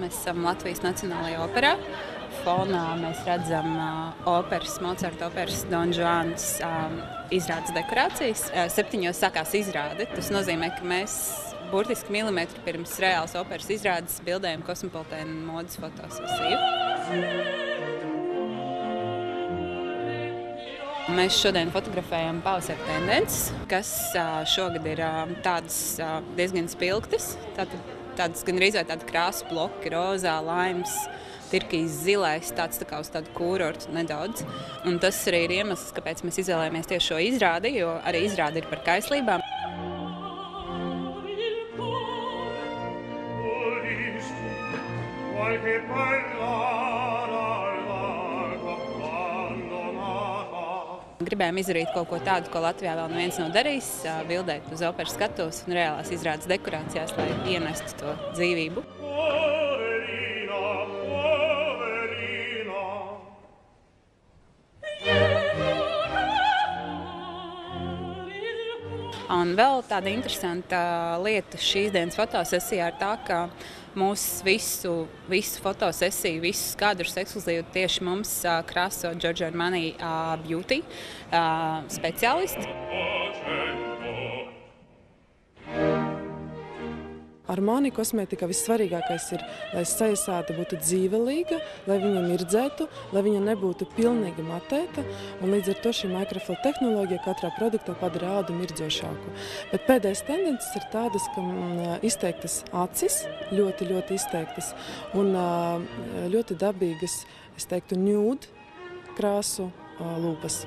Mēs esam Latvijas Nacionālajā operā. Fonā mēs redzam Mocarta operas Don Juans izrādes dekorācijas. 7:00 sākās izrāde. Tas nozīmē, ka mēs burtiski milimetru pirms reālas operas izrādes bildējam Kosmopolitēna modes fotosesiju. Mēs šodien fotografējam pavasara tendences, kas šogad ir tādas diezgan spilgtas. Tādas gan rīzē tādi krāsu bloki, rozā, laims, tirkīs, zilais, tāds tā kā uz tādu kūrortu nedaudz. Un tas arī ir iemesls, kāpēc mēs izvēlējāmies tieši šo izrādi, jo arī izrāde ir par kaislībām. Gribējām izdarīt kaut ko tādu, ko Latvijā vēl neviens nav darījis, bildēt uz operas skatuves un reālās izrādes dekorācijās, lai ienestu to dzīvību. Un vēl tāda interesanta lieta šīs dienas fotosesijā ir tā, ka mūsu visu fotosesiju, visus kadrus ekskluzīvi tieši mums krāso Giorgio Armani beauty speciālisti. Armani kosmētikā vissvarīgākais ir, lai sajasāta būtu dzīvelīga, lai viņa mirdzētu, lai viņa nebūtu pilnīgi matēta, un līdz ar to šī microfill tehnoloģija katrā produktā padara ādu mirdzošāku. Bet pēdējais tendences ir tādas, ka izteiktas acis, ļoti izteiktas, un ļoti dabīgas, es teiktu, nude krāsu lūpas.